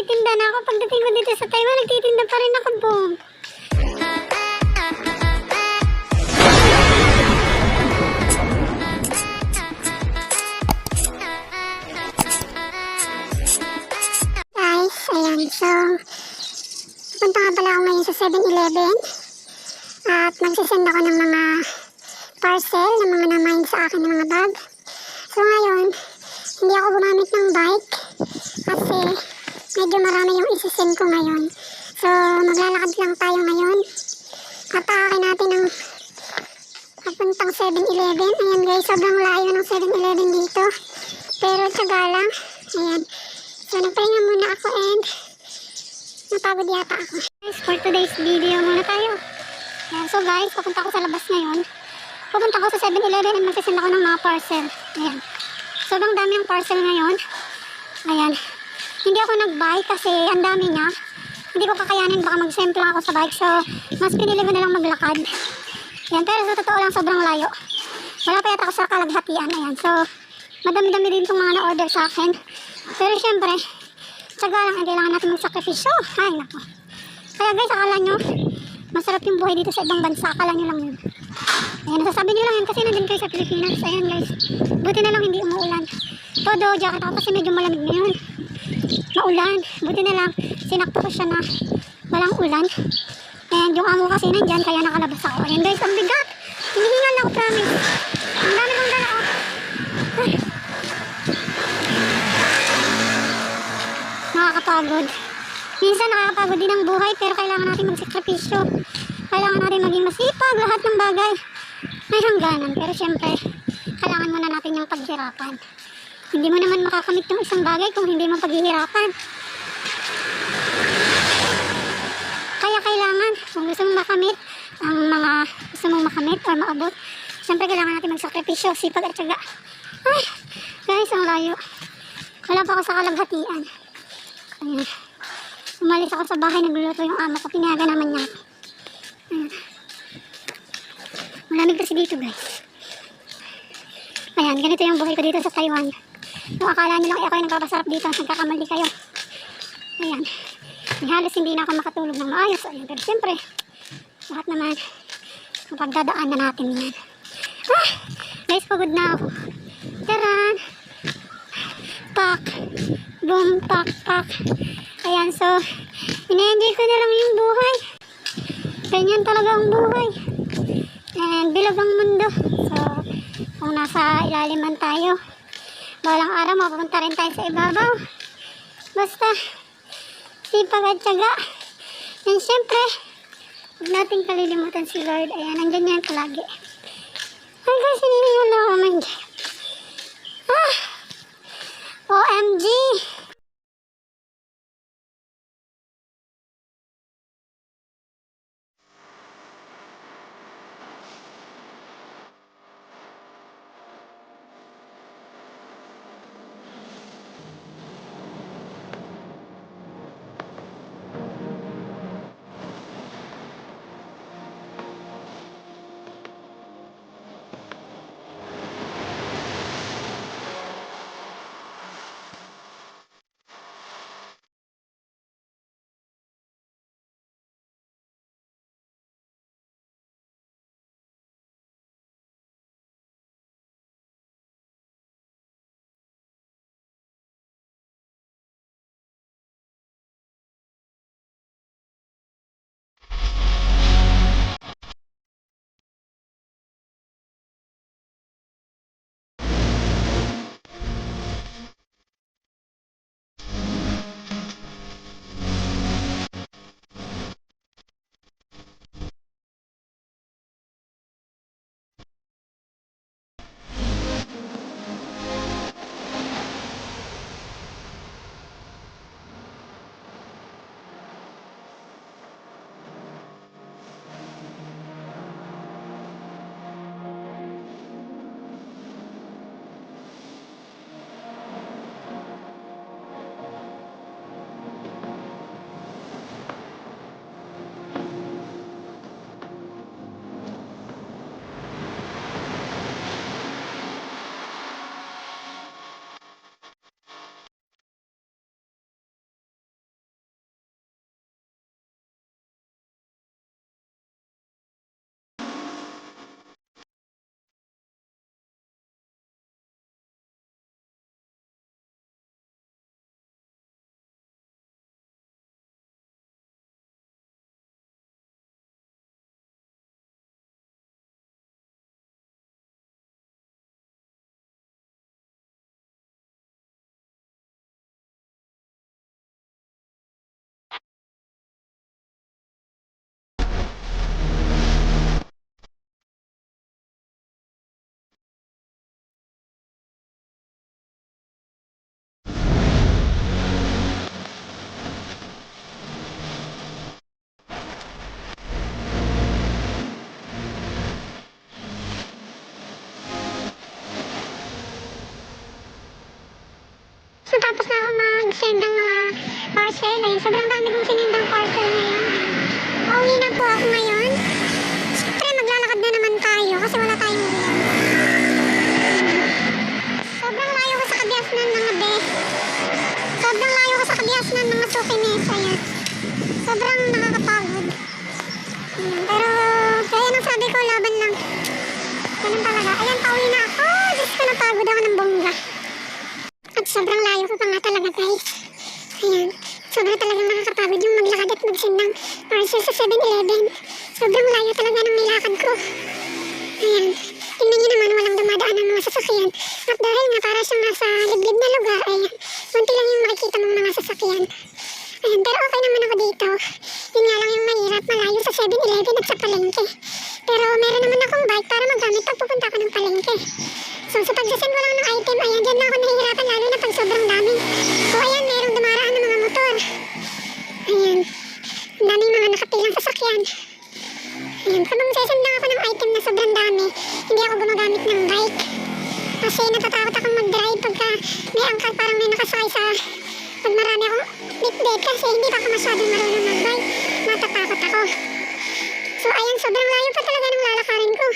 nagtitinda na ako. Pagdating ko dito sa Taiwan, nagtitinda pa rin ako, boom. Guys, ayan. So, punta nga pala ako ngayon sa 7-Eleven. At nagsisend ako ng mga parcel ng mga namain sa akin ng mga bag. So ngayon, hindi ako gumamit ng bike kasi medyo marami yung isisend ko ngayon. So maglalakad lang tayo ngayon. Atake natin ang papuntang 7-Eleven. Ayan guys, sobrang layo ng 7-Eleven dito. Pero tsaga lang. Ayan. So nagpahinga muna ako and napagod yata ako. Guys, for today's video muna tayo. Ayan, so guys, papunta ako sa labas ngayon. Pupunta ko sa 7-Eleven and magsisend ako ng mga parcel. Ayan. Sobrang dami yung parcel ngayon. Ayan. Hindi ako nag-bike kasi ang dami niya. Hindi ko kakayanin, baka mag-sempla ako sa bike. So, mas pinili ko na lang maglakad. Ayan. Pero sa totoo lang, sobrang layo. Wala pa yata ako sa kalaghatian. Ayan. So, madami-dami din itong mga na-order sa akin. Pero syempre, tsaga lang, kailangan natin magsakripisyo. Ay, nako. Kaya guys, akala nyo, masarap yung buhay dito sa ibang bansa. Akala nyo lang yun. Ayan, nasasabi nyo lang yan kasi nandun kayo sa Pilipinas. Ayan guys, buti na lang hindi umuulan. Todo, jacket ako kasi medyo malamig ngayon. Maulan, buti na lang sinakto ko siya na walang ulan. And yung amo kasi nandyan kaya nakalabas ako. Ayan guys, ang bigat. Hinihingal ako, promise. Ang dami kong dala ako. Nakakapagod. Minsan nakakapagod din ang buhay pero kailangan natin magsakripisyo. Kailangan natin maging masipag, lahat ng bagay may hangganan. Pero syempre, kailangan muna natin yung paghirapan. Hindi mo naman makakamit yung isang bagay kung hindi mo paghihirapan. Kaya kailangan, kung gusto mong makamit ang mga gusto mong makamit or maabot, syempre kailangan natin magsakripisyo, sipag at syaga. Ay, guys, ang layo. Wala pa ako sa kalaghatian. Ayan. Umalis ako sa bahay, nagluluto yung amo ko, pinayagan naman niya. Ayan. Malamig kasi dito guys. Ayan, ganito yung buhay ko dito sa Taiwan. Kung akala nyo lang ako yung nagpapasarap dito, nagkakamali kayo. Ayan. Halos hindi na ako makatulog ng maayos. Ayan, pero siyempre, lahat naman, mapagdadaan na natin yan. Ah! Guys, pagod na ako. Taran! Pak! Boom! Pak! Pak! Ayan, so, ina-enjoy ko na lang yung buhay. Ganyan talaga ang buhay. And bilog ang mundo. So, kung nasa ilalim man tayo, balang araw mapupunta rin tayo sa ibabaw. Basta, sipag at tiyaga. And syempre, huwag natin kalilimutan si Lord. Ayan, nandyan yan palagi. Ay guys, hinihingal na ako. Oh my God. Ah! OMG! mag-send ng mga parcel. Ayun, sobrang dami kong sinendang parcel ngayon. Pauwi na po ako ngayon. Siyempre, maglalakad na naman tayo kasi wala tayong uwian. Sobrang layo ko sa kabiasnan mga bes. Sobrang layo ko sa kabiasnan mga sukines. Ayan. Sobrang nakakapagod. Ayan. Pero, kaya nang sabi ko, laban lang. Ganun talaga. Ayan, pauwi na ako. Diyos ko, napagod ako ng bongga. At sobrang layo ko pa nga talaga, guys. Ayan. Sobrang talagang nakakapagod yung maglakad at mag-send ng parcel sa 7-Eleven. Sobrang layo talaga ng nilakad ko. Ayan. Tingnan nyo naman, walang dumadaan ng mga sasakyan. At dahil nga para siyang nasa liblib na lugar, ayan, konti lang yung makikita mong mga sasakyan. Ayan, pero okay naman ako dito. Yun nga lang yung mahirap, malayo sa 7-Eleven at sa palengke. Pero meron naman akong bike para magamit pag pupunta ako ng palengke. So sa pagsasend ko lang ng item, ayan, dyan na ako nahihirapan lalo na pag sobrang dami. So ayan, merong dumaraan ng mga motor. Ayan, ang daming mga nakapilang sasakyan. Ayan, kapag magsasend lang ako ng item na sobrang dami, hindi ako gumagamit ng bike. Kasi natatakot akong mag-drive pagka may angkat, parang may nakasakay sa... Pag marami akong bitbit kasi hindi pa ako masyadong marunong mag-bike, natatakot ako. So ayan, sobrang layo pa talaga ng lalakarin ko.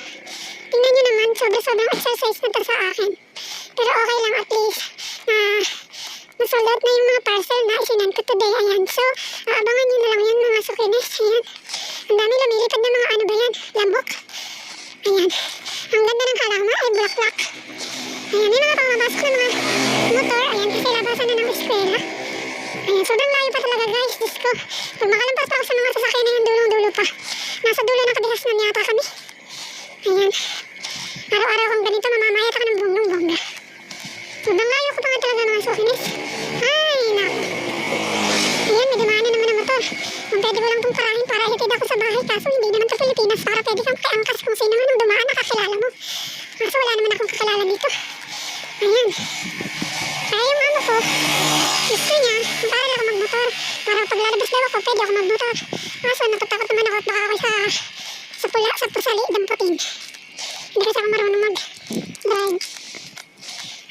Tingnan nyo naman, sobrang exercise na to sa akin. Pero okay lang at least na nasold out na yung mga parcel na isinend ko today. Ayan, so aabangan nyo na lang yan mga sukines. Ayan, ang dami lumilipad na mga ano ba yan, lambok. Ayan, ang ganda ng kalama ay bulaklak. Ayan, may mga pangmabasok na mga motor. Ayan, kasi labasan na ng eskwela. Ayan, sobrang layo pa talaga guys. Diyos ko, pag makalampas pa ako sa mga sasakyan na yung dulong-dulo pa. Nasa dulo ng kabihasnan yata kami. Ayan, araw-araw kong ganito, mamamayat ako ng bonggang-bongga. Sobrang layo ko pa nga talaga mga sukines. Ay, naku. Ayan, may dumaan na naman ang motor. Kung pwede ko lang itong parahin para hitid ako sa bahay. Kaso hindi naman ito Pilipinas para pwede kang pakiangkas kung sino man ang dumaan nakakilala mo. Kaso wala naman akong kakilala dito. Ayan. Kaya yung amo ko, gusto niya, mag-aral ako magmotor. Para pag lalabas daw ako, pwede ako magmotor. Kaso natatakot naman ako at baka ako sa pula, sa pusali, damputin. Hindi kasi ako marunong mag-drive.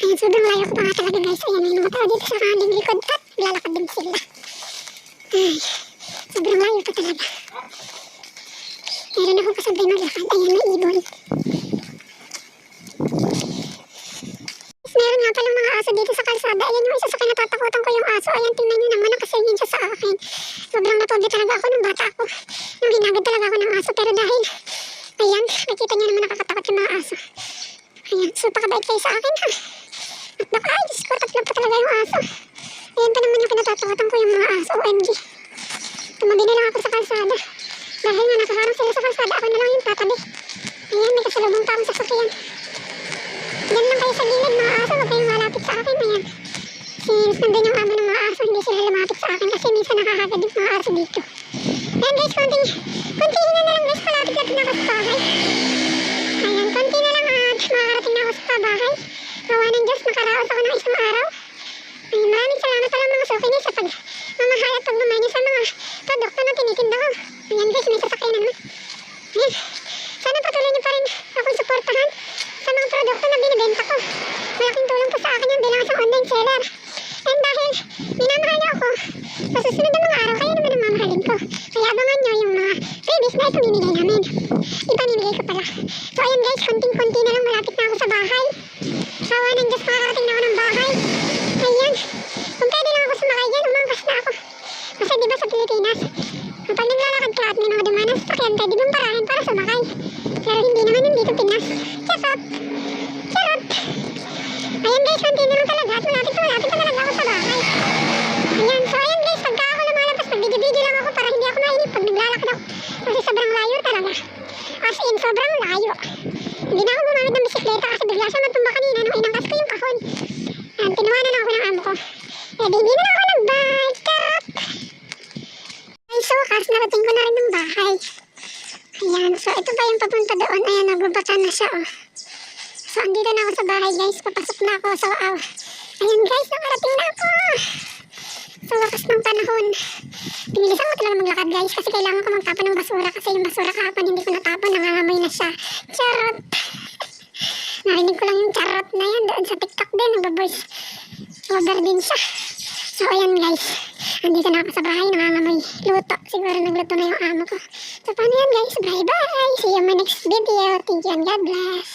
Ayan, sobrang layo ko pa nga talaga guys. Ayan, may mga tao dito sa kaling likod at lalakad din sila. Ay, sobrang layo pa talaga. Meron akong kasabay maglakad. Ayan, may ibon. Meron nga palang mga aso dito sa kalsada. Ayan yung isa sa kinatatakutan ko yung aso. Ayan, tingnan nyo naman, nakasingin siya sa akin. Sobrang natuloy talaga ako nung bata ako. Nung hinagad talaga ako ng aso. Pero dahil, ayan, nakita nyo naman nakakatakot yung mga aso. Ayan, so pakabait kayo sa akin ha. At baka, ay, Diyos ko, tatlo pa talaga yung aso. Ayan pa naman yung kinatatakutan ko yung mga aso. OMG. Tumabi na lang ako sa kalsada. Dahil nga nakaharang sila sa kalsada, ako na lang yung tatabi. Ayan, may kasalubong pa akong sasakyan. Diyan lang kayo sa gilid mga aso, huwag kayong malapit sa akin. Ayan. Since nandun yung amo ng mga aso, hindi sila lumapit sa akin kasi minsan nakakagad yung mga aso dito. Ayan guys, konti na lang guys, malapit-lapit na ako sa bahay. Ayan, konti na lang at makakarating na ako sa bahay. Awa ng Diyos, makaraos ako ng isang araw. Ayan, maraming salamat pala mga sukini sa pagmamahal at pagmamahal sa mga produkto na tinitinda ko. Ayan guys, may sasakyan na naman. Ayan, sana patuloy niyo pa rin akong suportahan sa mga produkto na binibenta ko. Malaking tulong po sa akin yan bilang isang online seller. And dahil minamahal niyo ako, sa susunod na mga araw, kayo naman ang mamahalin ko. Kaya abangan niyo yung mga freebies na ipamimigay namin. Ipamimigay ko pala. So ayan guys, konting-konti na lang, malapit na ako sa bahay. Awa ng Diyos, makakarating na ako ng bahay. Ayan, kung pwede lang ako sumakay dyan, umangkas na ako. Kasi diba sa Pilipinas, kapag naglalakad ka at may mga dumanas sa sakyan, pwede mong parahin para sumakay. Pero hindi naman yung dito Pinas. Charot! Charot! Ayan guys, konti na lang talaga at malapit na talaga ako sa bahay. Ayan, so ayan guys, pagka ako lumalabas, mag-video lang ako para hindi ako mainip pag naglalakad ako. Kasi sobrang layo talaga. As in, sobrang layo. Hindi na ako gumamit ng bisikleta kasi bigla siya matumba kanina nung inangkas ko yung kahon. Ayan, tinuwanan ako ng amo ko. Eh, di hindi na lang ako nag-bike. Charot! Ay, so, kas narating ko na rin ng bahay. Ayan, so ito pa yung papunta doon. Ayan, nagbabata na siya, oh. So, andito na ako sa bahay, guys. Papasok na ako. So, ayan, guys, nakarating na ako. Sa wakas ng panahon. Pinilisan ko talaga maglakad, guys, kasi kailangan ko magtapon ng basura. Kasi yung basura kahapon, hindi ko natapon. Nangangamoy na siya. Charot! Narinig ko lang yung charot na yan. Doon sa TikTok din, nag-voice over din siya. So ayan guys, andito na ako sa bahay, nangangamoy luto. Siguro nagluto na yung amo ko. So paano yan guys, bye bye! See you in my next video. Thank you and God bless.